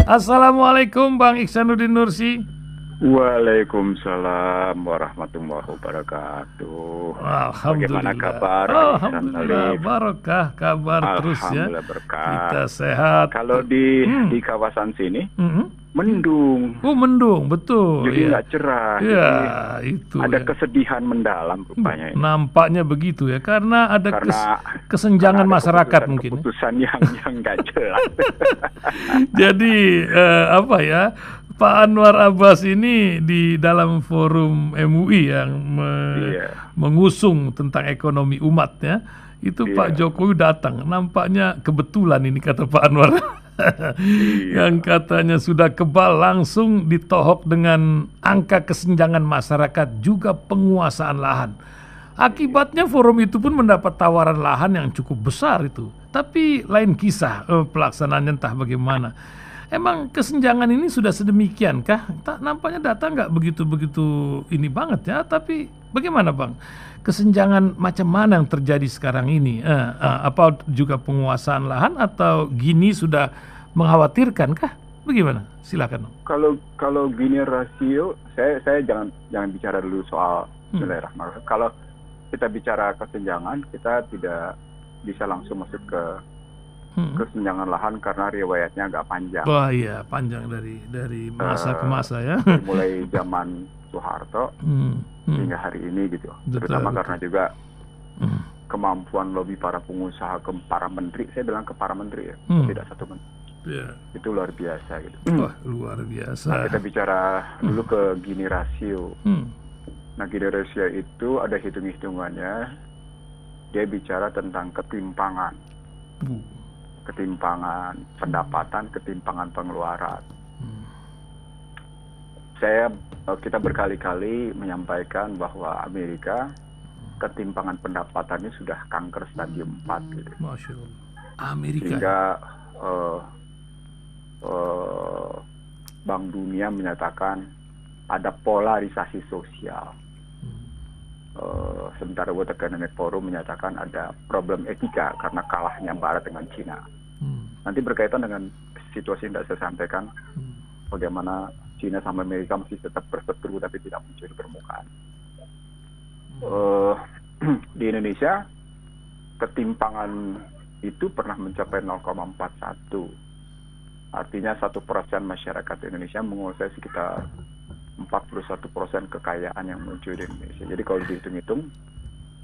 Assalamualaikum Bang Iksanuddin Nursi. Waalaikumsalam warahmatullahi wabarakatuh. Bagaimana Alhamdulillah. kabar, Ihsan Alhamdulillah, Khalif? barokah kabar terus ya. Alhamdulillah berkah. Kita sehat. Kalau di kawasan sini mendung, mendung, betul. jadi Ya. nggak cerah. Ya, Jadi itu ada ya. kesedihan mendalam rupanya ini. Nampaknya begitu ya, karena ada Karena kesenjangan ada masyarakat mungkin. Ya. keputusan yang nggak jelas. Jadi apa ya? Pak Anwar Abbas ini di dalam forum MUI yang mengusung tentang ekonomi umat ya, itu Pak Jokowi datang. Nampaknya kebetulan ini kata Pak Anwar. Yang katanya sudah kebal langsung ditohok dengan angka kesenjangan masyarakat juga penguasaan lahan. Akibatnya forum itu pun mendapat tawaran lahan yang cukup besar itu. Tapi lain kisah pelaksanaannya entah bagaimana. Emang kesenjangan ini sudah sedemikian kah? Nampaknya data nggak begitu-begitu ini banget ya. Tapi bagaimana Bang? Kesenjangan macam mana yang terjadi sekarang ini? Apa juga penguasaan lahan atau gini sudah mengkhawatirkan kah? Bagaimana? Silakan. Kalau gini rasio, saya jangan bicara dulu soal Bismillahirrahmanirrahim. Kalau kita bicara kesenjangan, kita tidak bisa langsung masuk ke kesenjangan lahan karena riwayatnya agak panjang. Wah iya, panjang dari masa ke masa ya. Mulai zaman Soeharto hingga hari ini gitu. Terutama karena juga kemampuan lobby para pengusaha ke para menteri. Saya bilang ke para menteri ya, tidak satu menteri. Itu luar biasa gitu. Wah, luar biasa. Nah, kita bicara dulu ke Gini rasio. Nah, Gini rasio itu ada hitung-hitungannya. Dia bicara tentang ketimpangan. Ketimpangan pendapatan, ketimpangan pengeluaran. Kita berkali-kali menyampaikan bahwa Amerika ketimpangan pendapatannya sudah kanker stadium 4 gitu. Masya Allah. Amerika. Sehingga Bank Dunia menyatakan ada polarisasi sosial. Sementara World Economic Forum menyatakan ada problem etika karena kalahnya Barat dengan Cina. Nanti berkaitan dengan situasi yang tidak saya sampaikan, bagaimana Cina sama Amerika masih tetap berseteru tapi tidak muncul di permukaan. Di Indonesia, ketimpangan itu pernah mencapai 0,41. Artinya 1% masyarakat Indonesia menguasai sekitar 41% kekayaan yang muncul di Indonesia. Jadi kalau dihitung-hitung,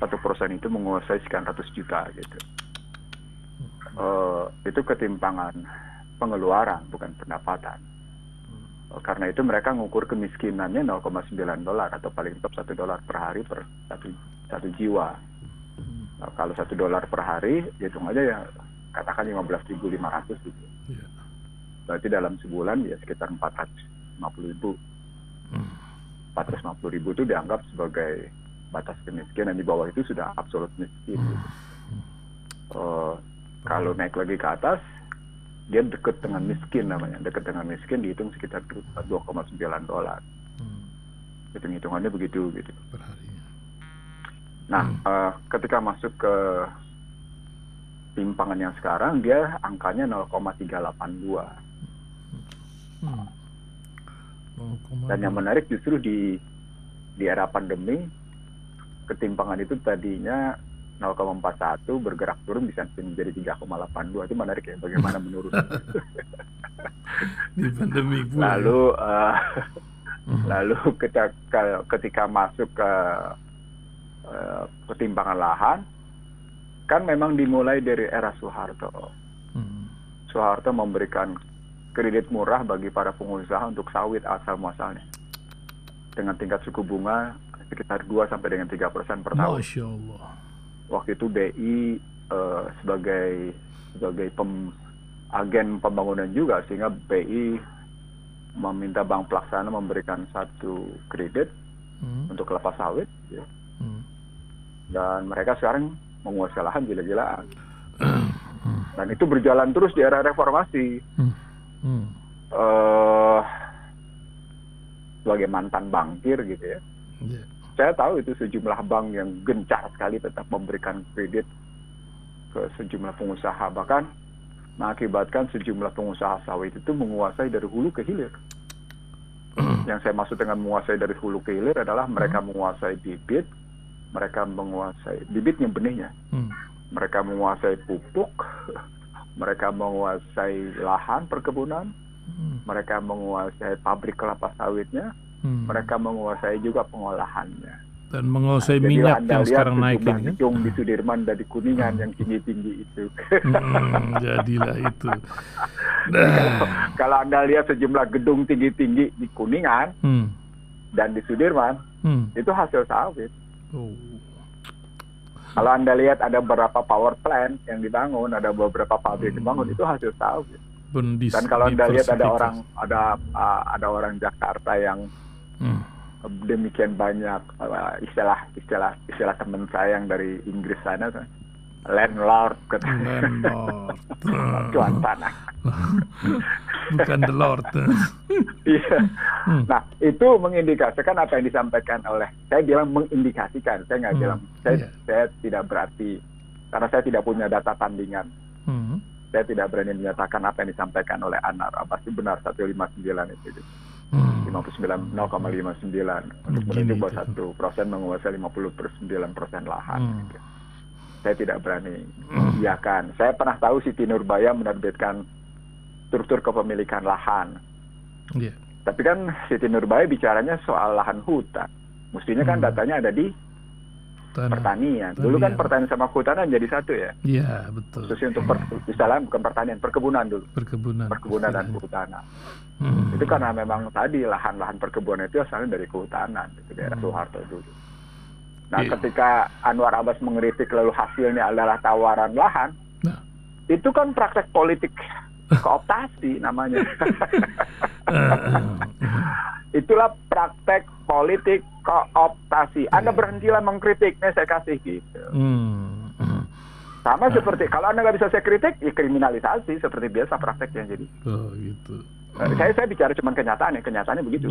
1% itu menguasai sekian ratus juta gitu. Itu ketimpangan pengeluaran, bukan pendapatan. Karena itu mereka mengukur kemiskinannya $0,9 atau paling top $1 per hari per satu jiwa. Kalau $1 per hari, hitung aja ya katakan 15.500 gitu. Berarti dalam sebulan ya sekitar 450.000. 450.000 itu dianggap sebagai batas kemiskinan, di bawah itu sudah absolut miskin. Kalau naik lagi ke atas, dia dekat dengan miskin namanya. Dekat dengan miskin dihitung sekitar $2,9. Hitung-hitungannya begitu gitu. Nah, ketika masuk ke timpangan yang sekarang, dia angkanya 0,382. Dan yang menarik justru di era pandemi, ketimpangan itu tadinya 0,41 bergerak turun bisa menjadi 3,82. Itu menarik ya, bagaimana menurun. Di pandemi pula. Lalu ketika masuk ke ketimpangan lahan, kan memang dimulai dari era Soeharto. Soeharto memberikan kredit murah bagi para pengusaha untuk sawit asal muasalnya dengan tingkat suku bunga sekitar 2 sampai dengan 3% per tahun. Masya Allah. Waktu itu BI sebagai agen pembangunan juga, sehingga BI meminta bank pelaksana memberikan satu kredit untuk kelapa sawit, ya. Dan mereka sekarang menguasai lahan gila-gilaan. Dan itu berjalan terus di era reformasi. Sebagai mantan bankir gitu ya. Saya tahu itu sejumlah bank yang gencar sekali tetap memberikan kredit ke sejumlah pengusaha. Bahkan mengakibatkan sejumlah pengusaha sawit itu menguasai dari hulu ke hilir. Yang saya maksud dengan menguasai dari hulu ke hilir adalah mereka menguasai bibit, mereka menguasai bibitnya, benihnya, mereka menguasai pupuk, mereka menguasai lahan perkebunan, mereka menguasai pabrik kelapa sawitnya, mereka menguasai juga pengolahannya. Dan menguasai minyak yang sekarang naik ini kan? Gedung di Sudirman dan di Kuningan yang tinggi-tinggi itu. Jadilah itu. Kalau Anda lihat sejumlah gedung tinggi-tinggi di Kuningan dan di Sudirman, itu hasil sawit. Kalau Anda lihat ada beberapa power plant yang dibangun, ada beberapa pabrik dibangun, itu hasil sawit. Dan kalau Anda lihat ada orang Jakarta yang demikian banyak istilah teman saya yang dari Inggris sana, landlord, tuan tanah. Bukan the Lord. Iya. Nah, itu mengindikasikan apa yang disampaikan oleh, saya bilang mengindikasikan, saya nggak bilang, saya tidak berarti, karena saya tidak punya data tandingan. Saya tidak berani menyatakan apa yang disampaikan oleh Anwar Abbas itu benar 159 itu. 0,59 untuk menunjuk bahwa 1% menguasai 59% lahan. Saya tidak berani iakan. Saya pernah tahu Siti Nurbaya menerbitkan struktur kepemilikan lahan. Tapi kan Siti Nurbaya bicaranya soal lahan hutan. Mestinya kan datanya ada di pertanian. Dulu kan pertanian sama kehutanan jadi satu ya. Iya, betul. Khususnya untuk misalnya bukan pertanian, perkebunan dulu. Perkebunan dan kehutanan. Itu karena memang tadi lahan-lahan perkebunan itu asalnya dari kehutanan, itu daerah Soeharto dulu. Nah, ketika Anwar Abbas mengkritik lalu hasilnya adalah tawaran lahan, itu kan praktek politik kooptasi namanya. Itulah praktek politik kooptasi. Anda berhentilah mengkritiknya, saya kasih gitu. Sama seperti kalau Anda nggak bisa saya kritik, ya kriminalisasi seperti biasa prakteknya jadi. Gitu. Saya bicara cuma kenyataannya begitu.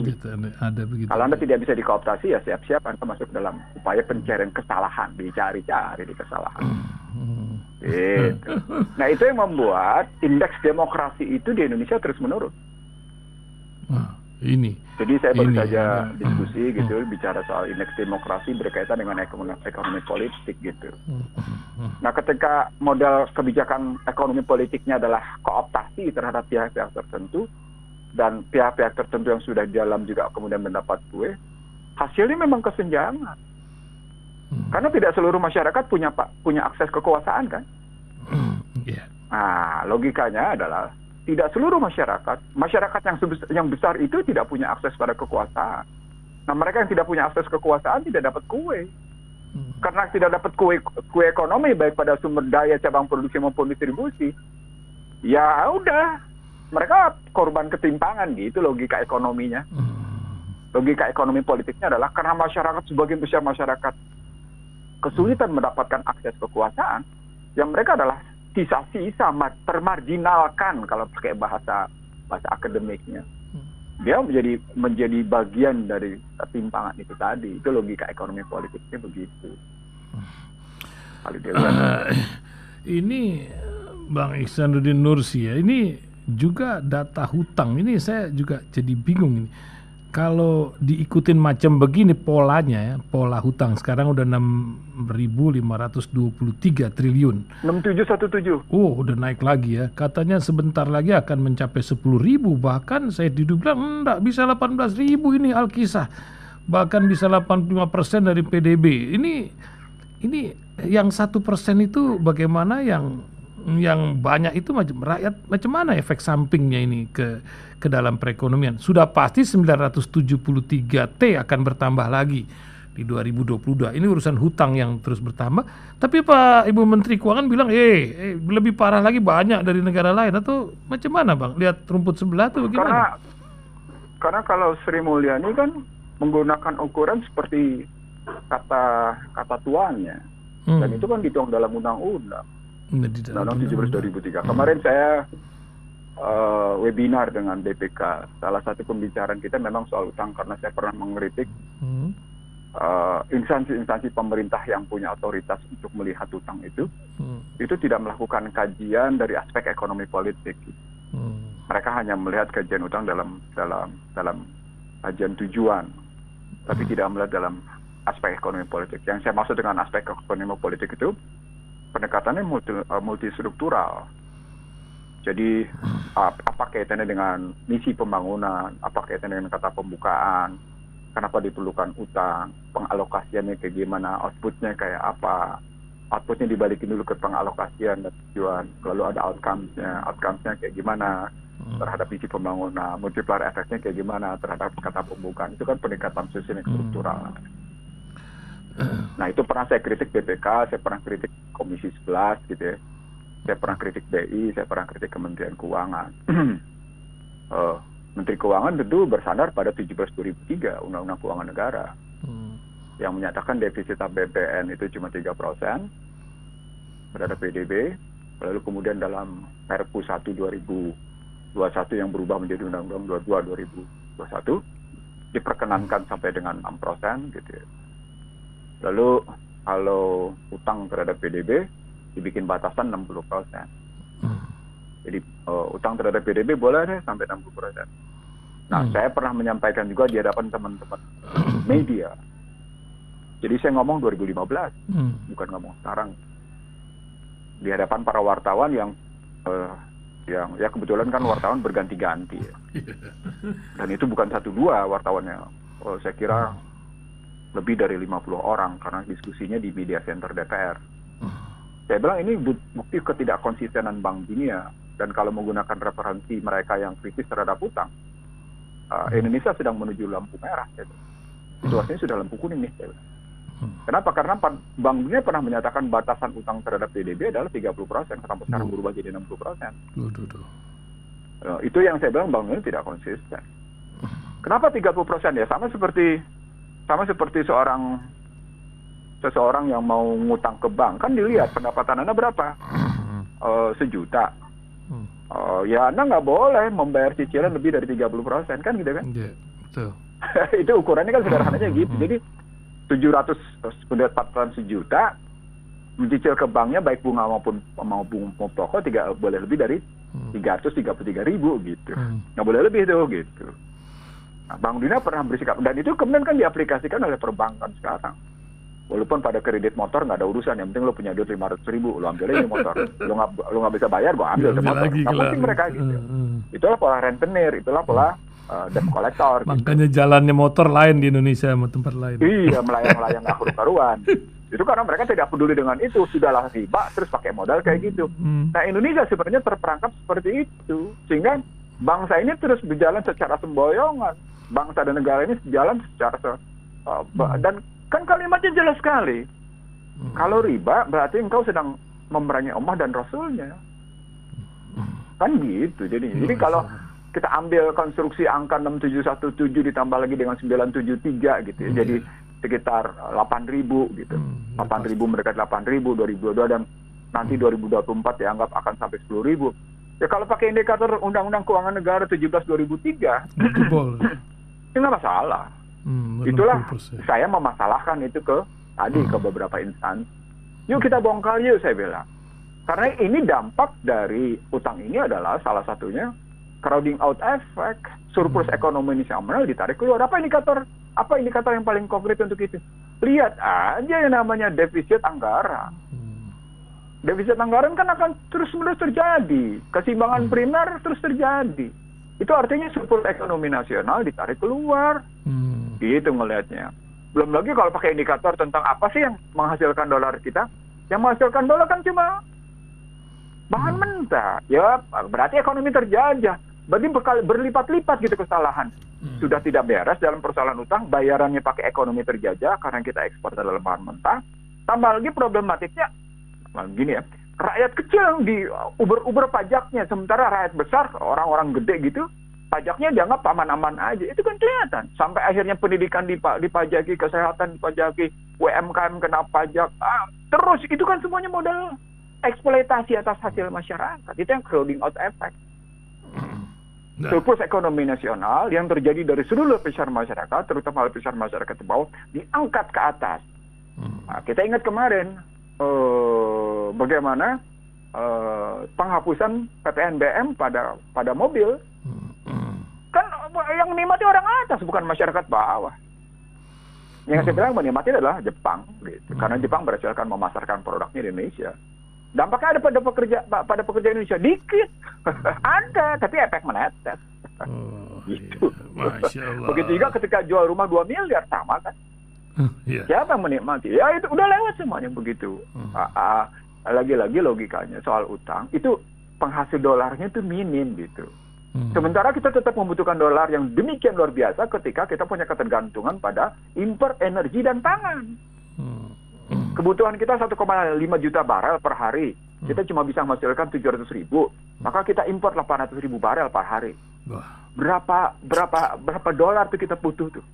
Ada begitu. Kalau Anda tidak bisa dikooptasi, ya siap-siap Anda masuk dalam upaya pencarian kesalahan, dicari-cari di kesalahan. Gitu. Nah, itu yang membuat indeks demokrasi itu di Indonesia terus menurun. Jadi saya baru saja diskusi gitu, bicara soal indeks demokrasi berkaitan dengan ekonomi politik gitu. Nah, ketika model kebijakan ekonomi politiknya adalah kooptasi terhadap pihak-pihak tertentu, dan pihak-pihak tertentu yang sudah di dalam juga kemudian mendapat kue, hasilnya memang kesenjangan. Karena tidak seluruh masyarakat punya akses kekuasaan kan. Nah, logikanya adalah tidak seluruh masyarakat yang besar itu tidak punya akses pada kekuasaan. Nah, mereka yang tidak punya akses kekuasaan tidak dapat kue. Karena tidak dapat kue ekonomi baik pada sumber daya, cabang produksi maupun distribusi, ya udah, mereka korban ketimpangan gitu logika ekonominya. Logika ekonomi politiknya adalah karena masyarakat, sebagian besar masyarakat kesulitan mendapatkan akses kekuasaan, yang mereka adalah sisa-sisa termarginalkan kalau pakai bahasa akademiknya. Dia menjadi bagian dari ketimpangan itu tadi. Itu logika ekonomi politiknya begitu. Ini Bang Ihsanuddin Nursi ya, ini juga data hutang ini saya juga jadi bingung ini. Kalau diikutin macam begini polanya ya, pola hutang sekarang udah 6.523 triliun. 6717. Udah naik lagi ya. Katanya sebentar lagi akan mencapai 10.000, bahkan saya dibilang enggak, bisa 18.000 ini Alkisah. Bahkan bisa 85% dari PDB. Ini yang 1% itu bagaimana, yang banyak itu rakyat macam mana efek sampingnya ini ke dalam perekonomian. Sudah pasti 973 T akan bertambah lagi di 2022. Ini urusan hutang yang terus bertambah. Tapi Pak Ibu Menteri Keuangan bilang lebih parah lagi banyak dari negara lain, atau macam mana Bang? Lihat rumput sebelah tuh bagaimana? Karena kalau Sri Mulyani kan menggunakan ukuran seperti kata tuannya. Dan itu kan dituang dalam undang-undang. Undang-undang 17 2003. Kemarin saya webinar dengan BPK. Salah satu pembicaraan kita memang soal utang, karena saya pernah mengkritik instansi-instansi pemerintah yang punya otoritas untuk melihat utang itu tidak melakukan kajian dari aspek ekonomi politik. Mereka hanya melihat kajian utang dalam kajian tujuan, tapi tidak melihat dalam aspek ekonomi politik. Yang saya maksud dengan aspek ekonomi politik itu pendekatannya multistruktural. Jadi apa kaitannya dengan misi pembangunan, apa kaitannya dengan kata pembukaan, kenapa diperlukan utang, pengalokasiannya kayak gimana, outputnya kayak apa, outputnya dibalikin dulu ke pengalokasian dan tujuan, lalu ada outcomes-nya kayak gimana terhadap misi pembangunan, multiplier efeknya kayak gimana terhadap kata pembukaan. Itu kan pendekatan sistemik struktural. Nah itu pernah saya kritik BPK, saya pernah kritik Komisi 11 gitu ya. Saya pernah kritik BI, saya pernah kritik Kementerian Keuangan. Menteri Keuangan tentu bersandar pada 17/2003 Undang-Undang Keuangan Negara yang menyatakan defisit APBN itu cuma 3% terhadap PDB. Lalu kemudian dalam Perpu 1 2021 yang berubah menjadi Undang-Undang 22 2021 diperkenankan sampai dengan 6% gitu ya. Lalu kalau utang terhadap PDB dibikin batasan 60%. Jadi utang terhadap PDB boleh deh sampai 60%. Nah, saya pernah menyampaikan juga di hadapan teman-teman media. Jadi saya ngomong 2015, bukan ngomong sekarang. Di hadapan para wartawan yang ya kebetulan kan wartawan berganti-ganti. Ya. Dan itu bukan 1-2 wartawannya. Saya kira lebih dari 50 orang karena diskusinya di media center DPR. Saya bilang ini bukti ketidakkonsistenan Bank Dunia, dan kalau menggunakan referensi mereka yang kritis terhadap utang, Indonesia sedang menuju lampu merah. Situasinya sudah lampu kuning nih. Kenapa? Karena Bank Dunia pernah menyatakan batasan utang terhadap PDB adalah 30%, sampai sekarang berubah jadi 60%. Itu yang saya bilang Bank Dunia tidak konsisten. Kenapa 30%? Ya sama seperti seseorang yang mau ngutang ke bank, kan dilihat pendapatan Anda berapa, 1 juta. Ya Anda nggak boleh membayar cicilan lebih dari 30%, kan gitu kan? Yeah, betul. Itu ukurannya kan sederhananya gitu. Jadi 700 1 juta mencicil ke banknya baik bunga maupun pokok boleh lebih dari 333.000 gitu. Nggak boleh lebih tuh gitu. Nah, Bank Dunia pernah bersikap, dan itu kemudian kan diaplikasikan oleh perbankan sekarang. Walaupun pada kredit motor nggak ada urusan, yang penting lo punya duit 500.000, lo ambil ini motor. Lo nggak bisa bayar, lo ambil motor. Nggak penting mereka gitu. Itulah pola rentenir, itulah pola debt collector. Makanya gitu. Jalannya motor lain di Indonesia sama tempat lain. Iya, melayang-layang nggak karu-karuan. Itu karena mereka tidak peduli dengan itu, sudahlah riba terus pakai modal kayak gitu. Nah Indonesia sebenarnya terperangkap seperti itu, sehingga bangsa ini terus berjalan secara semboyongan. Bangsa dan negara ini berjalan secara dan kan kalimatnya jelas sekali. Kalau riba berarti engkau sedang memerangi Allah dan Rasulnya. Kan gitu. Jadi kalau kita ambil konstruksi angka 6717 ditambah lagi dengan 973 gitu ya. Jadi sekitar 8.000 gitu. 8.000 mendekati 8.000 2022 dan nanti 2024 dianggap akan sampai 10.000. Ya kalau pakai indikator Undang-Undang Keuangan Negara 17/2003 itu nggak masalah. Itulah saya memasalahkan itu ke beberapa instansi. Yuk kita bongkar yuk, saya bilang. Karena ini dampak dari utang ini adalah salah satunya crowding out effect, surplus ekonomi nasional ditarik keluar. Apa indikator yang paling konkret untuk itu? Lihat aja yang namanya defisit anggaran. Defisit anggaran kan akan terus-menerus terjadi. Keseimbangan primer terus terjadi. Itu artinya surplus ekonomi nasional ditarik keluar. Gitu ngelihatnya. Belum lagi kalau pakai indikator tentang apa sih yang menghasilkan dolar kita. Yang menghasilkan dolar kan cuma bahan mentah. Ya berarti ekonomi terjajah. Berarti berlipat-lipat gitu kesalahan. Sudah tidak beres dalam persoalan utang. Bayarannya pakai ekonomi terjajah karena kita ekspor dalam bahan mentah. Tambah lagi problematiknya. Gini ya. Rakyat kecil yang di uber pajaknya. Sementara rakyat besar, orang-orang gede gitu. Pajaknya dianggap aman-aman aja. Itu kan kelihatan. Sampai akhirnya pendidikan dipajaki, kesehatan dipajaki, UMKM kena pajak. Terus itu kan semuanya modal eksploitasi atas hasil masyarakat. Itu yang crowding out effect. surplus ekonomi nasional yang terjadi dari seluruh lapisan masyarakat, terutama lapisan masyarakat di bawah, diangkat ke atas. Nah, kita ingat kemarin bagaimana penghapusan PPNBM pada mobil. Kan yang menikmati orang atas, bukan masyarakat bawah. Yang saya bilang menikmati adalah Jepang, gitu. Karena Jepang berhasil memasarkan produknya di Indonesia. Dampaknya ada pada pekerja Indonesia dikit, ada, tapi efek menetes. Gitu. Masya Allah. Begitu juga ketika jual rumah 2 miliar, sama kan? Siapa yang menikmati? Ya itu udah lewat semuanya begitu. Lagi-lagi logikanya soal utang itu penghasil dolarnya itu minim gitu. Sementara kita tetap membutuhkan dolar yang demikian luar biasa ketika kita punya ketergantungan pada impor energi dan pangan. Kebutuhan kita 1,5 juta barel per hari. Kita cuma bisa menghasilkan 700.000. Maka kita impor 800.000 barel per hari. Berapa dolar tuh kita butuh tuh?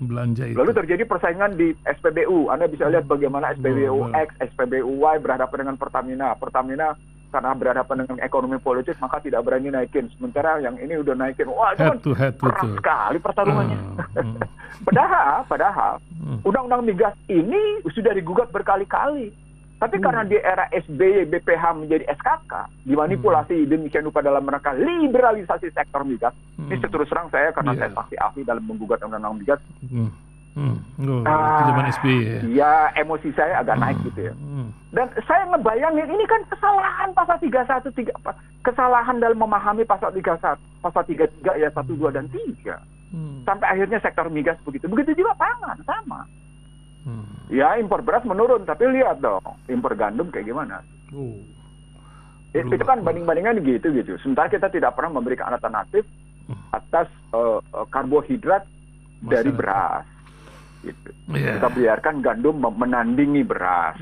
Belanja itu. Lalu terjadi persaingan di SPBU. Anda bisa lihat bagaimana SPBU X, SPBU Y berhadapan dengan Pertamina. Pertamina karena berhadapan dengan ekonomi politik maka tidak berani naikin. Sementara yang ini udah naikin. Wah, itu kan keras sekali pertarungannya. Padahal undang-undang migas ini sudah digugat berkali-kali. Tapi karena di era SBY BPH menjadi SKK, dimanipulasi demikian rupa dalam rangka liberalisasi sektor migas. Ini terus terang saya karena saya saksi ahli dalam menggugat undang-undang migas. Zaman SBY ya emosi saya agak naik gitu ya. Dan saya ngebayangin ini kan kesalahan pasal 31, kesalahan dalam memahami pasal 31, pasal 33 ya 1, 2 dan 3. Sampai akhirnya sektor migas begitu. Begitu juga pangan sama. Ya impor beras menurun, tapi lihat dong impor gandum kayak gimana. Itu kan banding-bandingan gitu. Sementara kita tidak pernah memberikan alternatif atas karbohidrat dari beras. Gitu. Kita biarkan gandum menandingi beras.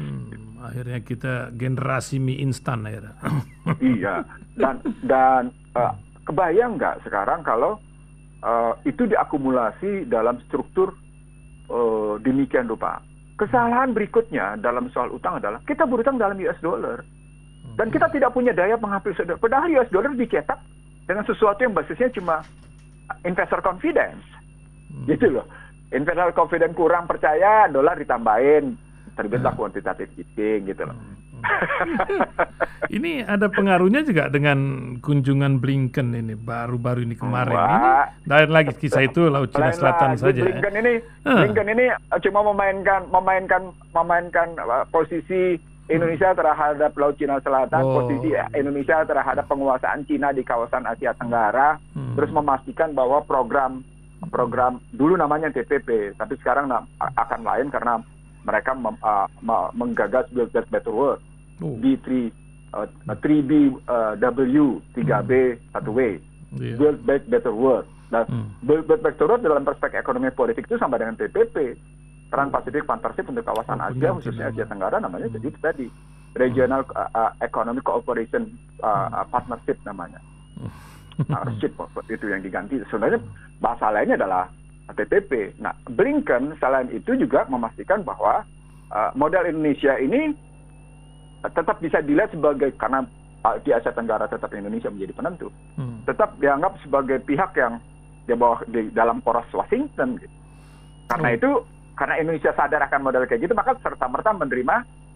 Akhirnya kita generasi mie instan akhirnya. Iya. Dan kebayang nggak sekarang kalau itu diakumulasi dalam struktur demikian rupa. Kesalahan berikutnya dalam soal utang adalah kita berutang dalam US dollar. Dan kita tidak punya daya menghapus. Padahal US dollar dicetak dengan sesuatu yang basisnya cuma investor confidence. Gitu loh. Investor confidence kurang percaya, dolar ditambahin, terbitlah quantitative easing gitu loh. Ini ada pengaruhnya juga dengan kunjungan Blinken ini baru-baru ini kemarin. Ini lain lagi kisah itu Laut Cina Selatan saja. Blinken ini cuma memainkan posisi Indonesia terhadap Laut Cina Selatan, posisi Indonesia terhadap penguasaan Cina di kawasan Asia Tenggara, terus memastikan bahwa program dulu namanya TPP, tapi sekarang akan lain karena mereka menggagas Build Back Better World, B3, 3BW, 3B, 1W, Build Back Better World. Dan Build Back Better World dalam perspektif ekonomi politik itu sama dengan TPP, Trans-Pacific Partnership untuk kawasan Asia, khususnya Asia Tenggara, namanya jadi tadi Regional Economic Cooperation Partnership namanya. RCEP itu yang diganti. Sebenarnya bahasa lainnya adalah TPP. Nah, Blinken selain itu juga memastikan bahwa modal Indonesia ini tetap bisa dilihat sebagai, karena di Asia Tenggara tetap Indonesia menjadi penentu, tetap dianggap sebagai pihak yang di dalam poros Washington. Gitu. Karena itu, karena Indonesia sadar akan modal kayak gitu, maka serta-merta menerima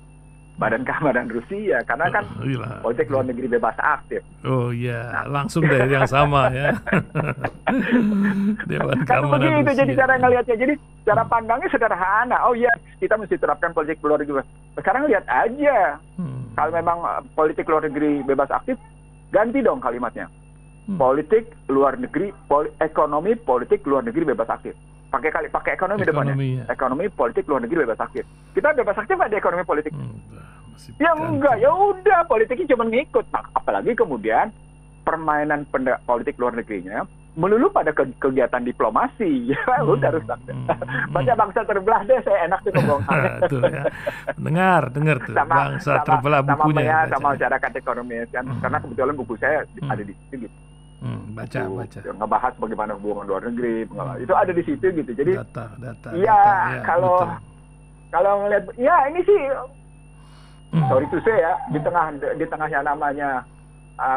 Badan Keamanan Rusia, karena kan politik luar negeri bebas aktif. Oh iya, langsung dari yang sama ya. Dewan Keamanan Rusia. Jadi cara ngelihatnya, jadi cara pandangnya sederhana. Oh iya, kita mesti terapkan politik luar negeri. Sekarang lihat aja, kalau memang politik luar negeri bebas aktif, ganti dong kalimatnya. Politik luar negeri, ekonomi politik luar negeri bebas aktif. Pakai ekonomi depannya. Ekonomi politik luar negeri bebas aktif. Kita bebas aktif nggak di ekonomi politik? Ya enggak, ya udah politiknya cuma ngikut. Nah, apalagi kemudian permainan politik luar negerinya melulu pada kegiatan diplomasi. Ya udah rusak. Baca Bangsa Terbelah deh, saya enak tuh ngomong. Tuh ya. Dengar tuh. Bangsa Terbelah bukunya. Sama masyarakat ekonomi kan. Karena kebetulan buku saya ada di situ gitu. Baca. Ngebahas bagaimana hubungan luar negeri, itu ada di situ gitu. Jadi data. Ya kalau ngelihat, ya ini sih sorry to say ya, di tengahnya namanya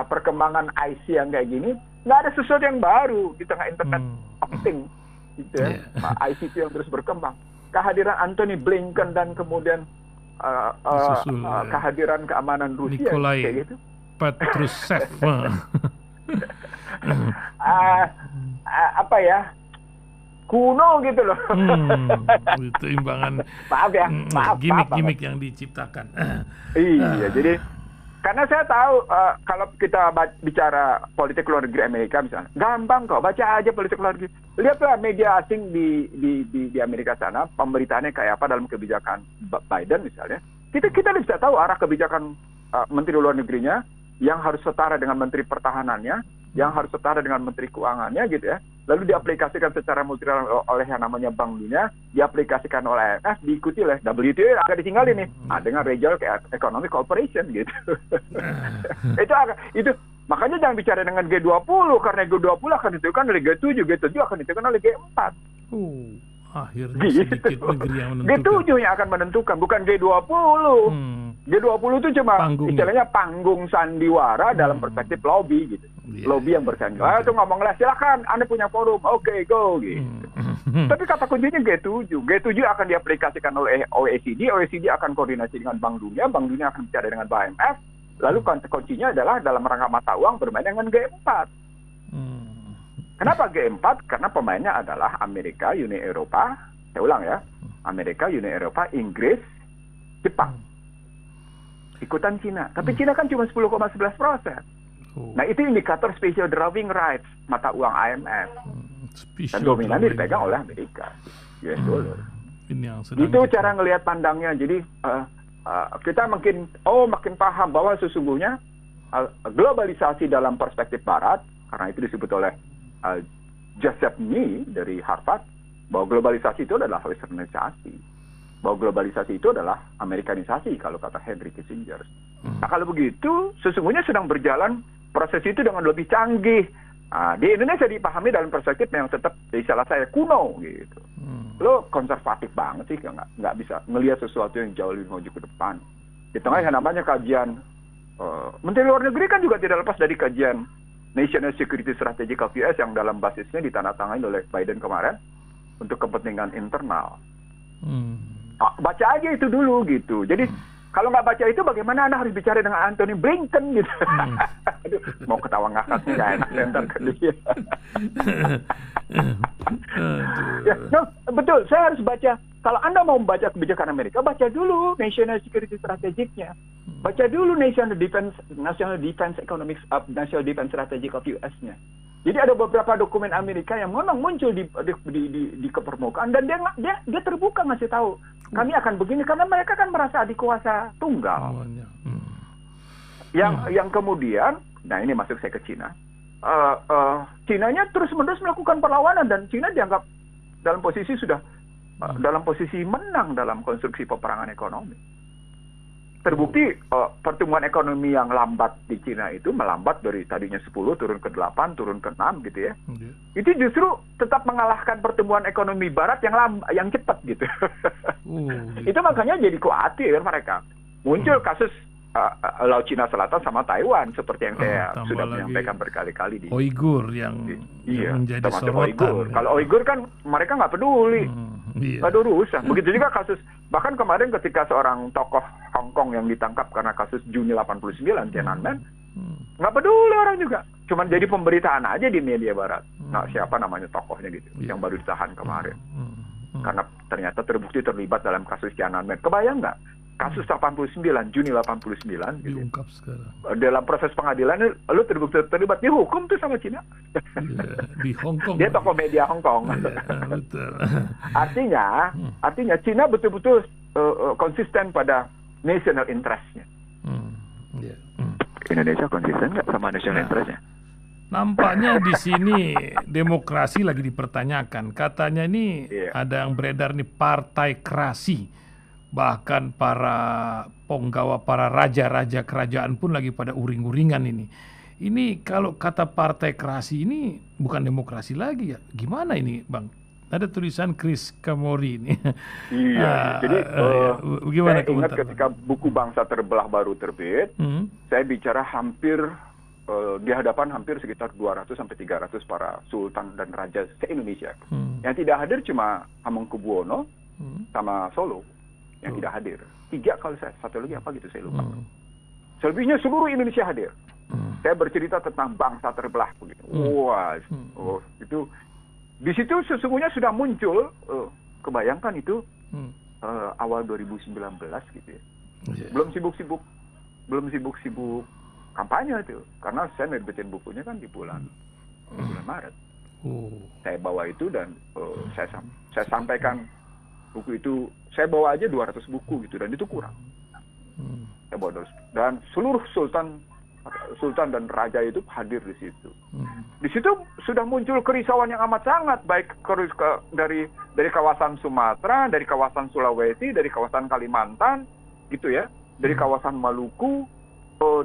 perkembangan IC yang kayak gini, nggak ada sesuatu yang baru di tengah internet of things, gitu ya. ICT yang terus berkembang. Kehadiran Anthony Blinken dan kemudian kehadiran keamanan Rusia Nikolai kayak gitu. Patrushev. Apa ya? Kuno gitu loh. Itu imbangan. Maaf ya, gimmick yang diciptakan. Iya, jadi karena saya tahu kalau kita bicara politik luar negeri Amerika misalnya, gampang kok, baca aja politik luar negeri. Lihatlah media asing di Amerika sana, pemberitaannya kayak apa dalam kebijakan Biden misalnya. Kita bisa tahu arah kebijakan menteri luar negerinya yang harus setara dengan menteri pertahanannya, yang harus setara dengan menteri keuangannya gitu ya. Lalu diaplikasikan secara multilateral oleh yang namanya Bank Dunia, diaplikasikan oleh IMF, diikuti oleh WTO, agak ditinggalin nih. Dengan Regional Economic Cooperation gitu. itu makanya jangan bicara dengan G20 karena G20 akan ditentukan oleh G7, G7 akan ditentukan oleh G4. Akhirnya sedikit negeri yang menentukan. G7 yang akan menentukan, bukan G20. G20 itu cuma istilahnya panggung sandiwara dalam perspektif lobby gitu. Lobby yang bersandiwara itu ngomonglah, silakan Anda punya forum, oke, go gitu. Tapi kata kuncinya G7. G7 akan diaplikasikan oleh OECD, OECD akan koordinasi dengan Bank Dunia akan bicara dengan IMF, lalu kuncinya adalah dalam rangka mata uang bermain dengan G4. Kenapa G4? Karena pemainnya adalah Amerika, Uni Eropa, saya ulang ya, Amerika, Uni Eropa, Inggris, Jepang. Ikutan Cina. Tapi Cina kan cuma 10,11%. Nah itu indikator special drawing rights mata uang IMF. Dan dominan dipegang oleh Amerika, US dollar. Itu cara ngelihat pandangnya. Jadi kita makin paham bahwa sesungguhnya globalisasi dalam perspektif Barat, karena itu disebut oleh Joseph Nye dari Harvard, bahwa globalisasi itu adalah westernisasi, bahwa globalisasi itu adalah Amerikanisasi kalau kata Henry Kissinger. Nah kalau begitu sesungguhnya sedang berjalan proses itu dengan lebih canggih. Di Indonesia dipahami dalam perspektif yang tetap istilah saya kuno gitu. Lo konservatif banget sih, nggak bisa ngelihat sesuatu yang jauh lebih maju ke depan. Di tengah yang namanya kajian Menteri Luar Negeri kan juga tidak lepas dari kajian National Security Strategy of US yang dalam basisnya ditandatangani oleh Biden kemarin untuk kepentingan internal. Baca aja itu dulu gitu. Jadi kalau nggak baca itu bagaimana Anda harus bicara dengan Anthony Blinken gitu. Aduh, mau ketawa ngakak nggak enak ntar ke dia. Ya, no, betul, saya harus baca. Kalau Anda mau membaca kebijakan Amerika, baca dulu National Security Strategic-nya. Baca dulu National Defense Economics of National Defense Strategy of US-nya. Jadi ada beberapa dokumen Amerika yang memang muncul di kepermukaan dan dia terbuka ngasih tahu kami akan begini karena mereka kan merasa adikuasa tunggal. Yang kemudian, nah ini masuk saya ke Cina. Cinanya terus-menerus melakukan perlawanan dan Cina dianggap dalam posisi menang dalam konstruksi peperangan ekonomi. Terbukti pertumbuhan ekonomi yang lambat di Cina itu melambat dari tadinya 10 turun ke 8, turun ke 6 gitu ya. Itu justru tetap mengalahkan pertumbuhan ekonomi Barat yang cepat gitu. Itu makanya jadi khawatir mereka. Muncul kasus Laut Cina Selatan sama Taiwan seperti yang saya sudah menyampaikan berkali-kali di Uighur yang menjadi sorotan. Kalau Uighur kan mereka nggak peduli. Nggak ada urusan. Begitu juga kasus, bahkan kemarin ketika seorang tokoh Hong Kong yang ditangkap karena kasus Juni 89 Tiananmen, nggak peduli orang juga. Cuman jadi pemberitaan aja di media Barat. Nah siapa namanya tokohnya gitu, yang baru ditahan kemarin. Karena ternyata terbukti terlibat dalam kasus Tiananmen. Kebayang nggak? Kasus 89, Juni 89 gitu. Diungkap sekarang. Dalam proses pengadilan lu terbukti terlibat, dihukum tuh sama Cina. Di Hong Kong. Dia tokoh media Hong Kong. Betul. Artinya Cina betul-betul konsisten pada national interest-nya. Indonesia konsisten nggak sama national interest-nya? Nampaknya di sini demokrasi lagi dipertanyakan. Katanya ini ada yang beredar nih partai krasi. Bahkan para penggawa, para raja-raja kerajaan pun lagi pada uring-uringan ini. Ini kalau kata partai krasi ini bukan demokrasi lagi ya. Gimana ini Bang? Ada tulisan Chris Kamori ini. Iya, jadi gimana saya ingat ketika buku Bangsa Terbelah baru terbit, saya bicara hampir di hadapan hampir sekitar 200 sampai 300 para sultan dan raja se-Indonesia. Yang tidak hadir cuma Hamengkubuwono sama Solo yang tidak hadir. 3 kalau saya, satu lagi apa gitu saya lupa. Selebihnya seluruh Indonesia hadir. Saya bercerita tentang bangsa terbelah begitu. Wah, itu di situ sesungguhnya sudah muncul, kebayangkan itu awal 2019 gitu ya. Belum sibuk-sibuk kampanye itu, karena saya nerbitin bukunya kan di bulan Maret. Saya bawa itu dan saya sampaikan buku itu, saya bawa aja 200 buku gitu, dan itu kurang. Saya bawa 200, dan seluruh sultan dan raja itu hadir di situ. Di situ sudah muncul kerisauan yang amat sangat, baik dari kawasan Sumatera, dari kawasan Sulawesi, dari kawasan Kalimantan, gitu ya, dari kawasan Maluku,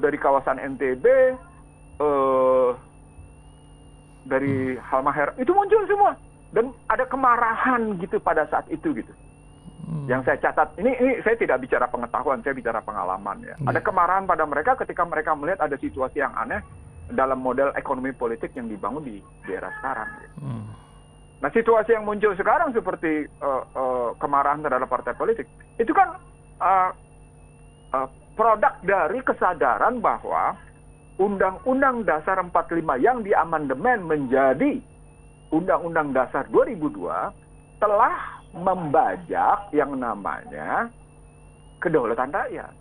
dari kawasan NTB, dari Halmahera, itu muncul semua, dan ada kemarahan gitu pada saat itu gitu. Yang saya catat, ini saya tidak bicara pengetahuan, saya bicara pengalaman ya. Ada kemarahan pada mereka ketika mereka melihat ada situasi yang aneh dalam model ekonomi politik yang dibangun di era sekarang. Gitu. Nah, situasi yang muncul sekarang seperti kemarahan terhadap partai politik, itu kan produk dari kesadaran bahwa Undang-Undang Dasar 45 yang diamandemen menjadi Undang-Undang Dasar 2002 telah membajak yang namanya kedaulatan rakyat.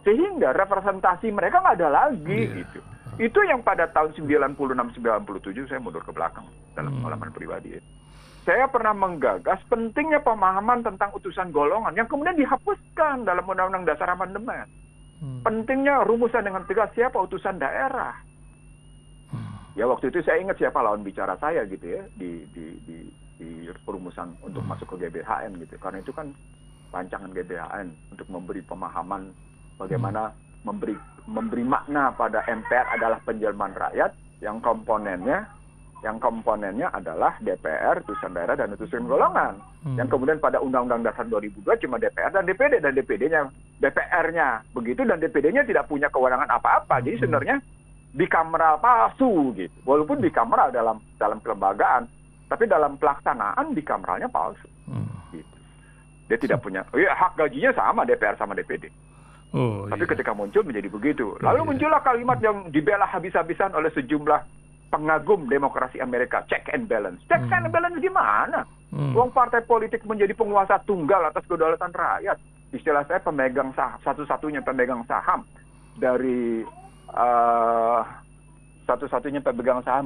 Sehingga representasi mereka nggak ada lagi gitu. Itu yang pada tahun 96-97 saya mundur ke belakang dalam pengalaman pribadi. Saya pernah menggagas pentingnya pemahaman tentang utusan golongan yang kemudian dihapuskan dalam Undang-Undang Dasar Amandemen. Pentingnya rumusan dengan tegas siapa utusan daerah. Ya waktu itu saya ingat siapa lawan bicara saya gitu ya di perumusan untuk masuk ke GBHN gitu. Karena itu kan rancangan GBHN untuk memberi pemahaman bagaimana memberi makna pada MPR adalah penjelmaan rakyat yang komponennya adalah DPR, utusan daerah, dan utusan golongan. Yang kemudian pada Undang-Undang Dasar 2002 cuma DPR dan DPD, dan DPR-nya begitu, dan DPD-nya tidak punya kewenangan apa-apa. Jadi sebenarnya bikameral palsu gitu. Walaupun bikameral dalam kelembagaan, tapi dalam pelaksanaan bikameralnya palsu. Gitu. Dia tidak punya, hak gajinya sama DPR sama DPD. Tapi ketika muncul menjadi begitu. Lalu muncullah kalimat yang dibela habis-habisan oleh sejumlah pengagum demokrasi Amerika, check and balance. Check and balance gimana? Uang partai politik menjadi penguasa tunggal atas kedaulatan rakyat. Istilah saya pemegang saham, satu-satunya pemegang saham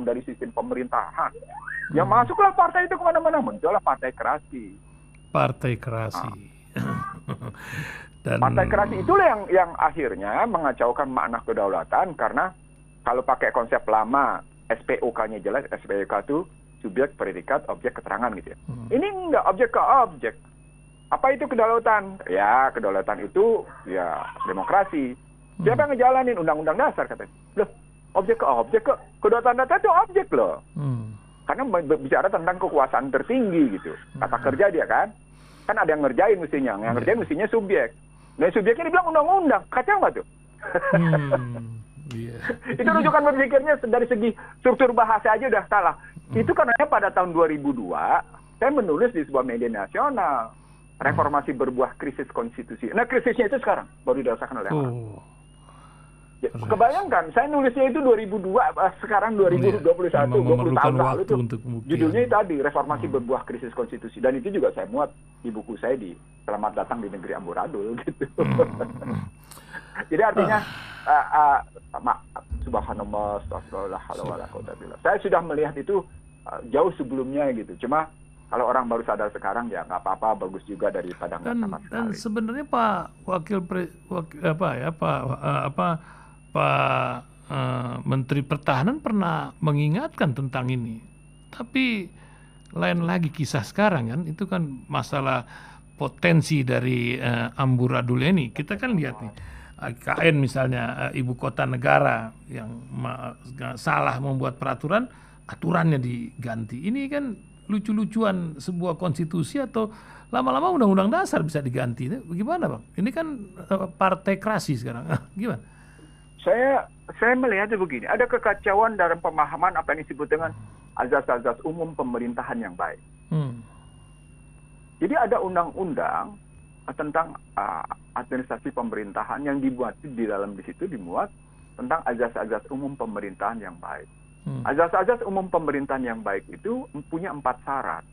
dari sistem pemerintahan. Yang masuklah partai itu kemana-mana, muncullah partai kerasi. Dan partai kerasi itulah yang akhirnya mengacaukan makna kedaulatan, karena kalau pakai konsep lama, SPOK-nya jelas, SPOK itu subjek, predikat, objek, keterangan gitu ya. Ini enggak objek ke objek. Apa itu kedaulatan? Ya, kedaulatan itu ya demokrasi. Siapa yang ngejalanin Undang-Undang Dasar katanya? Loh, objek ke objek ke kedaulatan data itu objek loh. Karena bicara tentang kekuasaan tertinggi gitu. Kata kerja dia kan. Kan ada yang ngerjain mestinya. Yang ngerjain mestinya subjek. Nah, subjeknya dibilang undang-undang. Kacau nggak tuh? Itu rujukan berpikirnya dari segi struktur bahasa aja udah salah. Itu karena pada tahun 2002 saya menulis di sebuah media nasional, reformasi berbuah krisis konstitusi. Nah, krisisnya itu sekarang baru dirasakan oleh orang. Ya, kebayangkan saya nulisnya itu 2002, sekarang 2021, 20 tahun lalu itu judulnya tadi reformasi berbuah krisis konstitusi, dan itu juga saya muat di buku saya di Selamat Datang di Negeri Amburadul gitu. Jadi artinya subhanallah, astagfirullah, saya sudah melihat itu jauh sebelumnya gitu. Cuma kalau orang baru sadar sekarang ya nggak apa-apa, bagus juga daripada nggak sama sekali. Dan sebenarnya Pak Menteri Pertahanan pernah mengingatkan tentang ini. Tapi lain lagi kisah sekarang kan, itu kan masalah potensi dari amburadul ini. Kita kan lihat nih, IKN misalnya, ibu kota negara yang salah membuat peraturan, aturannya diganti. Ini kan lucu-lucuan sebuah konstitusi, atau lama-lama undang-undang dasar bisa diganti. Gimana Bang? Ini kan partai kerasi sekarang. Gimana? Saya melihatnya begini, ada kekacauan dalam pemahaman apa yang disebut dengan azas-azas umum pemerintahan yang baik. Jadi ada undang-undang tentang administrasi pemerintahan yang dibuat di situ dimuat tentang azas-azas umum pemerintahan yang baik. Azas-azas umum pemerintahan yang baik itu punya 4 syarat.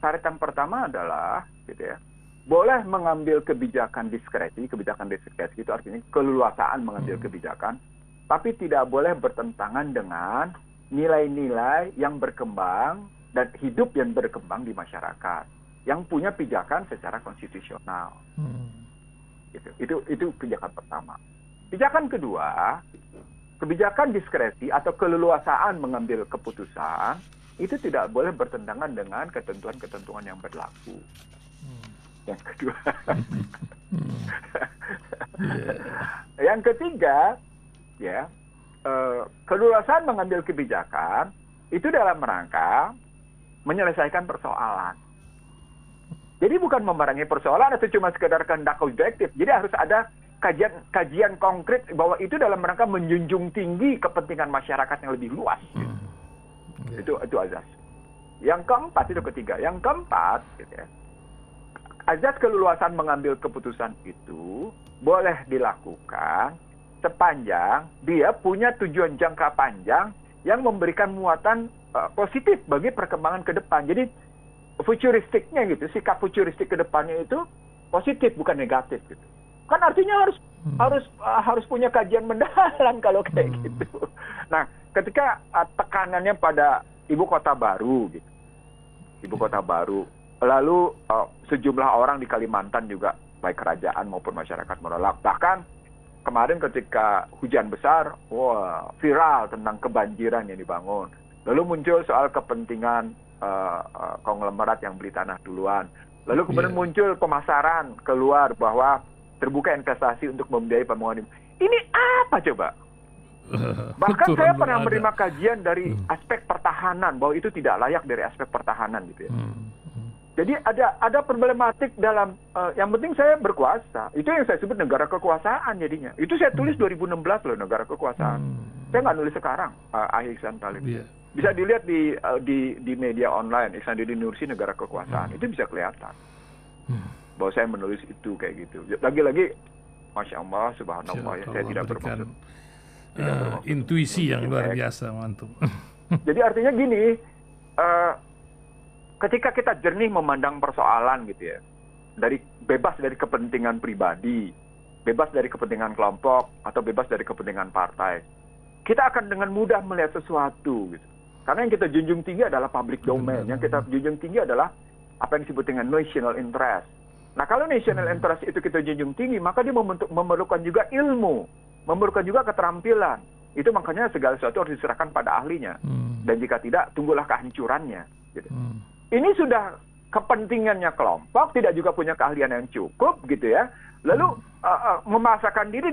Syarat yang pertama adalah, gitu ya, boleh mengambil kebijakan diskresi itu artinya keleluasaan mengambil kebijakan, tapi tidak boleh bertentangan dengan nilai-nilai yang berkembang dan hidup yang berkembang di masyarakat, yang punya pijakan secara konstitusional. Itu pijakan pertama. Pijakan kedua, kebijakan diskresi atau keleluasaan mengambil keputusan itu tidak boleh bertentangan dengan ketentuan-ketentuan yang berlaku. Yang kedua. Yang ketiga, ya, keleluasaan mengambil kebijakan itu dalam rangka menyelesaikan persoalan. Jadi bukan memerangi persoalan atau cuma sekedar kehendak objektif. Jadi harus ada kajian konkret bahwa itu dalam rangka menjunjung tinggi kepentingan masyarakat yang lebih luas. Itu azas. Yang keempat, itu ketiga. Yang keempat, gitu ya, azas keleluasan mengambil keputusan itu boleh dilakukan sepanjang dia punya tujuan jangka panjang yang memberikan muatan positif bagi perkembangan ke depan. Jadi futuristiknya gitu, sikap futuristik ke depannya itu positif bukan negatif gitu. Kan artinya harus punya kajian mendalam kalau kayak gitu. Nah, ketika tekanannya pada ibu kota baru gitu. Ibu kota baru. Lalu sejumlah orang di Kalimantan juga baik kerajaan maupun masyarakat menolak. Bahkan kemarin ketika hujan besar, viral tentang kebanjiran yang dibangun. Lalu muncul soal kepentingan konglomerat yang beli tanah duluan. Lalu kemudian muncul pemasaran keluar bahwa terbuka investasi untuk membiayai pembangunan. Ini apa coba? Bahkan saya pernah menerima kajian dari aspek pertahanan bahwa itu tidak layak dari aspek pertahanan gitu ya. Jadi ada problematik dalam yang penting saya berkuasa. Itu yang saya sebut negara kekuasaan jadinya. Itu saya tulis 2016 loh, negara kekuasaan. Saya nggak nulis sekarang, Ihsan Talib. Bisa dilihat di media online, Ihsan Didi Nursi negara kekuasaan. Itu bisa kelihatan bahwa saya menulis itu kayak gitu. Lagi-lagi, Masya Allah, Subhanallah, ya, saya tidak bermaksud. Intuisi yang luar biasa, mantap. Jadi artinya gini, ketika kita jernih memandang persoalan gitu ya, bebas dari kepentingan pribadi, bebas dari kepentingan kelompok, atau bebas dari kepentingan partai, kita akan dengan mudah melihat sesuatu gitu. Karena yang kita junjung tinggi adalah public domain, yang kita junjung tinggi adalah apa yang disebut dengan national interest. Nah, kalau national interest itu kita junjung tinggi, maka dia memerlukan juga ilmu, memerlukan juga keterampilan. Itu makanya segala sesuatu harus diserahkan pada ahlinya. Dan jika tidak, tunggulah kehancurannya. Gitu. Ini sudah kepentingannya kelompok, tidak juga punya keahlian yang cukup, gitu ya. Lalu memaksakan diri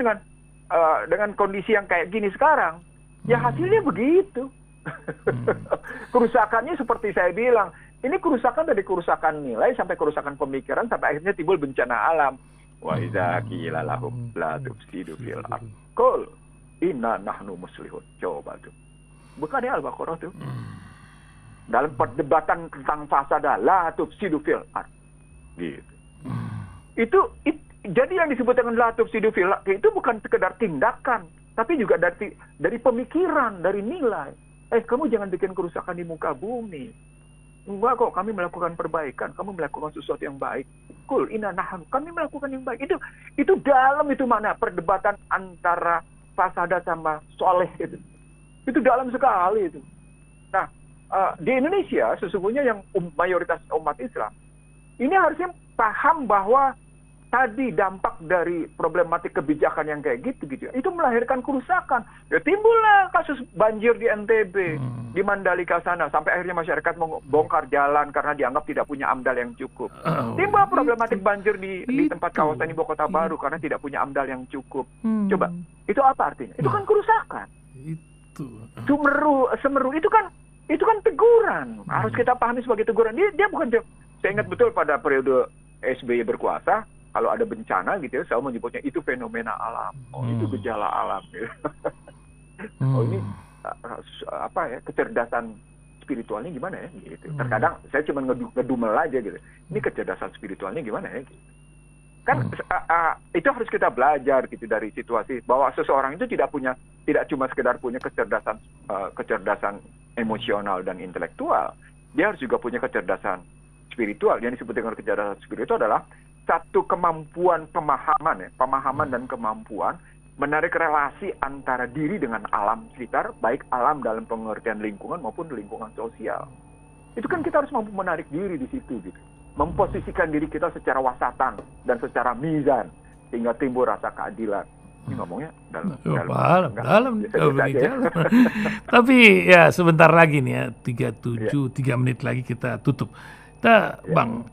dengan kondisi yang kayak gini sekarang, ya hasilnya begitu. Kerusakannya seperti saya bilang, ini kerusakan dari kerusakan nilai sampai kerusakan pemikiran sampai akhirnya timbul bencana alam. Wa idza qila lahum la tufsidu fil ardh qul inna nahnu muslihun. Coba tuh. Bukan ya Al-Baqarah tuh. Dalam perdebatan tentang fasada la tufsidu fil ardh. Gitu. Itu jadi yang disebut dengan la tufsidu fil ardh itu bukan sekedar tindakan, tapi juga dari pemikiran, dari nilai. Kamu jangan bikin kerusakan di muka bumi. Enggak kok, kami melakukan perbaikan, kamu melakukan sesuatu yang baik. Kul inna nahnu, kami melakukan yang baik. Itu dalam itu mana perdebatan antara fasada sama soleh itu. Itu dalam sekali itu. Nah, di Indonesia sesungguhnya yang mayoritas umat Islam ini harusnya paham bahwa tadi dampak dari problematik kebijakan yang kayak gitu ya, itu melahirkan kerusakan. Ya timbullah kasus banjir di NTB, di Mandalika sana, sampai akhirnya masyarakat membongkar jalan karena dianggap tidak punya AMDAL yang cukup. Timbul problematik banjir di tempat kawasan ibu kota baru karena tidak punya AMDAL yang cukup. Coba, itu apa artinya? Itu kan kerusakan. Semeru itu kan teguran. Harus kita pahami sebagai teguran. Dia bukan. Saya ingat betul pada periode SBY berkuasa. kalau ada bencana gitu ya, saya menyebutnya itu fenomena alam, itu gejala alam gitu. Ini apa ya, kecerdasan spiritualnya gimana ya gitu. Terkadang saya cuma ngedumel aja gitu, ini kecerdasan spiritualnya gimana ya gitu. Kan itu harus kita belajar gitu dari situasi bahwa seseorang itu tidak cuma sekedar punya kecerdasan emosional dan intelektual, dia harus juga punya kecerdasan spiritual. Yang disebut dengan kecerdasan spiritual adalah satu kemampuan pemahaman dan kemampuan menarik relasi antara diri dengan alam sekitar, baik alam dalam pengertian lingkungan maupun lingkungan sosial. Itu kan kita harus mampu menarik diri di situ gitu. Memposisikan diri kita secara wasatan dan secara mizan sehingga timbul rasa keadilan. Ini ngomongnya dalam. Tapi ya sebentar lagi nih ya, 3 menit lagi kita tutup. Kita Bang,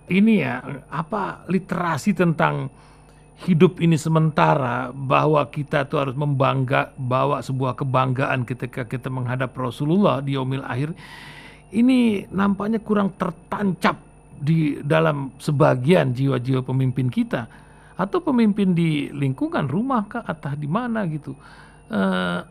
ini ya, apa literasi tentang hidup ini sementara, bahwa kita tuh harus bawa sebuah kebanggaan ketika kita menghadap Rasulullah di yaumil akhir, ini nampaknya kurang tertancap di dalam sebagian jiwa-jiwa pemimpin kita, atau pemimpin di lingkungan rumah kah, atau di mana gitu.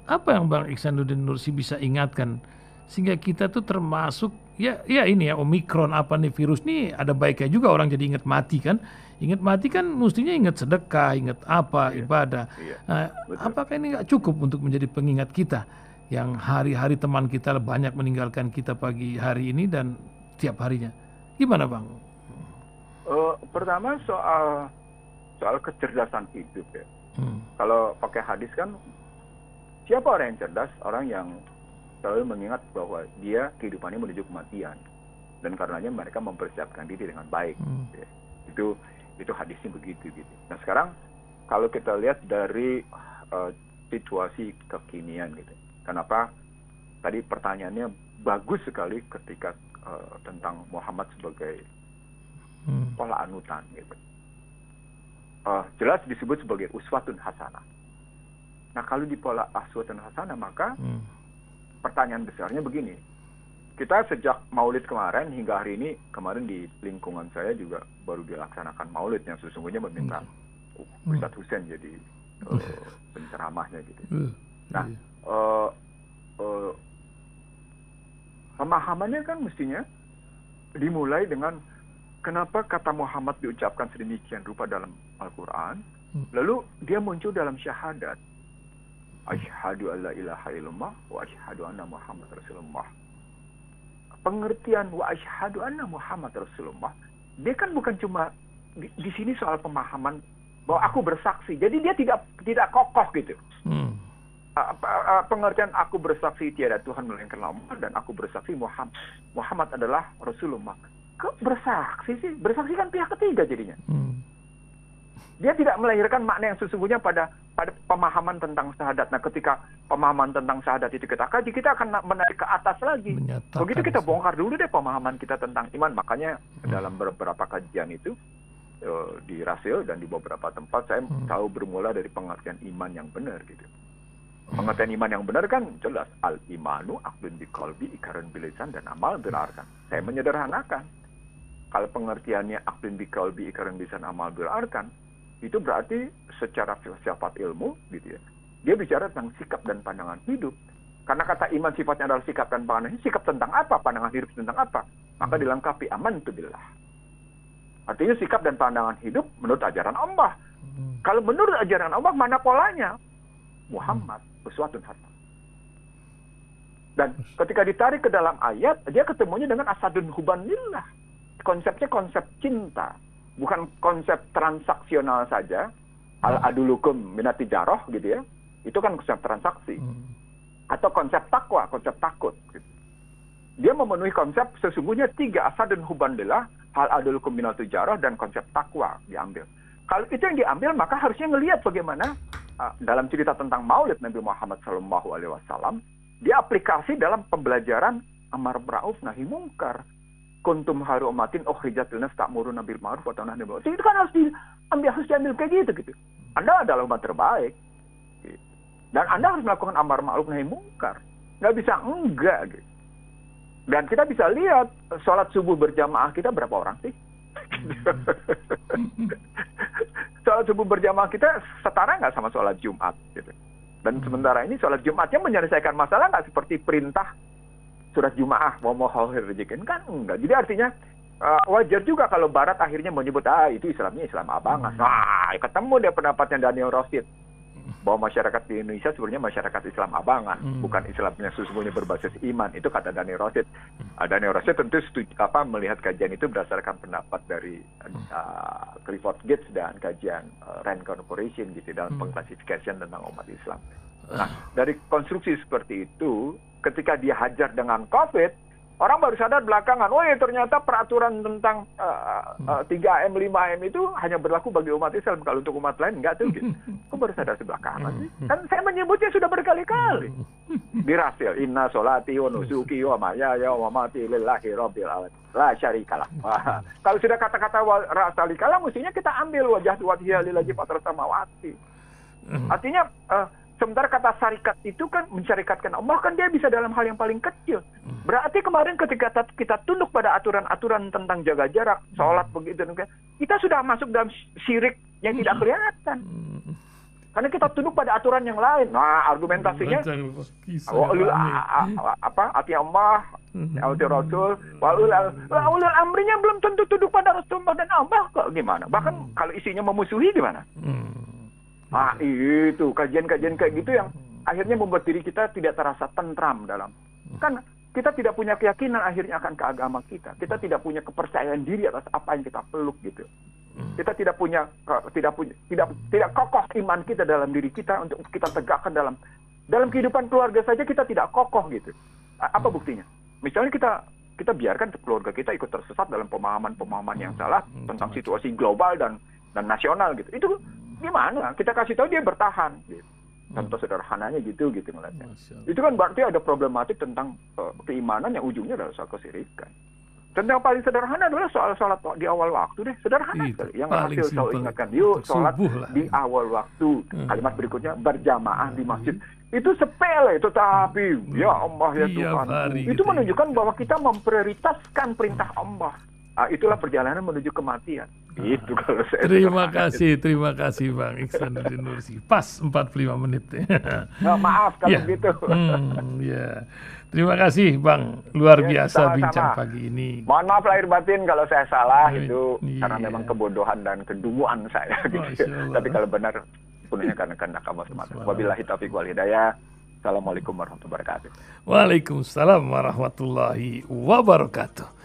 Apa yang Bang Ihsanuddin Nursi bisa ingatkan sehingga kita tuh termasuk ya ini ya, Omikron apa nih, virus nih ada baiknya juga, orang jadi ingat mati kan. Ingat mati kan mestinya ingat sedekah, ingat apa, ibadah. Apakah ini nggak cukup untuk menjadi pengingat kita yang hari-hari teman kita banyak meninggalkan kita pagi hari ini dan tiap harinya? Gimana Bang? Pertama soal kecerdasan hidup ya. Kalau pakai hadis kan, siapa orang yang cerdas? Orang yang selalu mengingat bahwa dia kehidupannya menuju kematian, dan karenanya mereka mempersiapkan diri dengan baik. Ya. Itu hadisnya begitu gitu. Nah sekarang kalau kita lihat dari situasi kekinian gitu, kenapa tadi pertanyaannya bagus sekali ketika tentang Muhammad sebagai pola anutan gitu. Jelas disebut sebagai uswatun hasanah. Nah kalau di pola uswatun hasanah, maka pertanyaan besarnya begini. Kita sejak Maulid kemarin hingga hari ini, kemarin di lingkungan saya juga baru dilaksanakan Maulid yang sesungguhnya meminta Ustadz Husain jadi penceramahnya gitu. Nah, pemahamannya kan mestinya dimulai dengan kenapa kata Muhammad diucapkan sedemikian rupa dalam Al-Quran, lalu dia muncul dalam syahadat. Asyhadu alla ilaha illallah wa asyhadu anna Muhammad Rasulullah. Pengertian wa asyhadu anna Muhammad Rasulullah, dia kan bukan cuma di sini soal pemahaman bahwa aku bersaksi. Jadi dia tidak kokoh gitu. Pengertian aku bersaksi tiada Tuhan melainkan Allah dan aku bersaksi Muhammad adalah Rasulullah. Kok bersaksi sih? Bersaksi kan pihak ketiga jadinya. Dia tidak melahirkan makna yang sesungguhnya pada pemahaman tentang syahadat. Nah, ketika pemahaman tentang syahadat itu kita kaji, kita akan menarik ke atas lagi. Begitu kita bongkar dulu deh pemahaman kita tentang iman. Makanya dalam beberapa kajian itu di Rasil dan di beberapa tempat saya tahu bermula dari pengertian iman yang benar gitu. Pengertian iman yang benar kan jelas al-imanu aqdun biqalbi iqrarun bilisan dan amal bil arkan. Saya menyederhanakan. Kalau pengertiannya aqdun biqalbi iqrarun bilisan amal bil arkan, itu berarti secara filsafat ilmu gitu ya, dia bicara tentang sikap dan pandangan hidup. Karena kata iman sifatnya adalah sikap dan pandangan hidup. Sikap tentang apa? Pandangan hidup tentang apa? Maka dilengkapi amantu billah. Artinya sikap dan pandangan hidup menurut ajaran Allah. Kalau menurut ajaran Allah, mana polanya? Muhammad uswatun hasanah. Dan ketika ditarik ke dalam ayat, dia ketemunya dengan asadun huban lillah. Konsepnya konsep cinta. Bukan konsep transaksional saja, al-adulukum minat tijarah gitu ya, itu kan konsep transaksi. Atau konsep takwa, konsep takut. Gitu. Dia memenuhi konsep sesungguhnya 3, asadun hubandillah, al-adulukum minat tijarah, dan konsep takwa diambil. Kalau itu yang diambil, maka harusnya ngelihat bagaimana dalam cerita tentang Maulid Nabi Muhammad SAW, dia aplikasi dalam pembelajaran amar ma'ruf nahi mungkar. Kuntum haru umatin ukhrijat lin nas ta'muruna bil ma'ruf wa tanhauna 'anil munkar. Itu kan harus diambil kayak gitu. Anda adalah umat terbaik. Dan Anda harus melakukan amar ma'ruf nahi mungkar. Nggak bisa enggak gitu. Dan kita bisa lihat sholat subuh berjamaah kita berapa orang sih? subuh berjamaah kita setara nggak sama sholat Jumat gitu. Dan sementara ini sholat Jumatnya menyelesaikan masalah nggak seperti perintah surat Jumaah mau rezekin kan enggak. Jadi artinya wajar juga kalau Barat akhirnya menyebut itu Islamnya Islam abangan. Nah, ketemu dia pendapatnya Daniel Rosid bahwa masyarakat di Indonesia sebenarnya masyarakat Islam abangan, bukan Islamnya sesungguhnya berbasis iman. Itu kata Daniel Rosid. Daniel Rosid tentu melihat kajian itu berdasarkan pendapat dari Clifford Gates dan kajian Rand Corporation gitu dalam pengklasifikasian tentang umat Islam. Nah, dari konstruksi seperti itu, ketika dia hajar dengan COVID, orang baru sadar belakangan, ternyata peraturan tentang 3M, 5M itu hanya berlaku bagi umat Islam. Kalau untuk umat lain enggak tuh. Gitu. Kok baru sadar sebelakangan sih? Kan saya menyebutnya sudah berkali-kali. Dirasil, inna sholati wa nusuki wa mahyaya wa mamati lillahi rabbil alamin. La syarikalah. Kalau sudah kata-kata rasalikalah, mestinya kita ambil wajah wajhiya lillahi fatras samawati. Artinya, sementara kata syarikat itu kan mensyarikatkan Allah kan dia bisa dalam hal yang paling kecil. Berarti kemarin ketika kita tunduk pada aturan-aturan tentang jaga jarak, sholat begitu, kita sudah masuk dalam syirik yang tidak kelihatan. Karena kita tunduk pada aturan yang lain. Nah, argumentasinya ati Allah, ati Rasul, ulul amrinya belum tentu tunduk pada Rasulullah dan Allah kok gimana? Bahkan kalau isinya memusuhi gimana? Itu kajian-kajian kayak gitu yang akhirnya membuat diri kita tidak terasa tentram dalam. Kan kita tidak punya keyakinan akhirnya akan ke agama kita. Kita tidak punya kepercayaan diri atas apa yang kita peluk gitu. Kita tidak kokoh iman kita dalam diri kita untuk kita tegakkan dalam kehidupan keluarga saja kita tidak kokoh gitu. Apa buktinya? Misalnya kita biarkan keluarga kita ikut tersesat dalam pemahaman yang salah tentang situasi global dan nasional gitu. Itu gimana? Kita kasih tahu dia bertahan. Gitu. Contoh sederhananya gitu ngeliatnya. Itu kan berarti ada problematik tentang keimanan yang ujungnya adalah soal kesirikan. Dan yang paling sederhana adalah soal sholat di awal waktu deh. Sederhana sekali. Yang hasil selalu ingatkan, yuk sholat di awal waktu. Kalimat berikutnya, berjamaah di masjid. Itu sepele, tetapi ya Allah ya Tuhan. Itu menunjukkan bahwa kita memprioritaskan perintah Allah. Itulah perjalanan menuju kematian. Itu kalau saya. Terima kasih Bang Ihsanuddin Nursi. Pas 45 menit. Maaf kalau gitu. Ya. Terima kasih Bang, luar biasa bincang pagi ini. Mohon maaf lahir batin kalau saya salah itu karena memang kebodohan dan kedunguan saya. Gitu. Tapi kalau benar sepenuhnya karena kehendak Allah semata. Wabillahi taufiq wal hidayah. Assalamualaikum warahmatullahi wabarakatuh. Waalaikumsalam warahmatullahi wabarakatuh.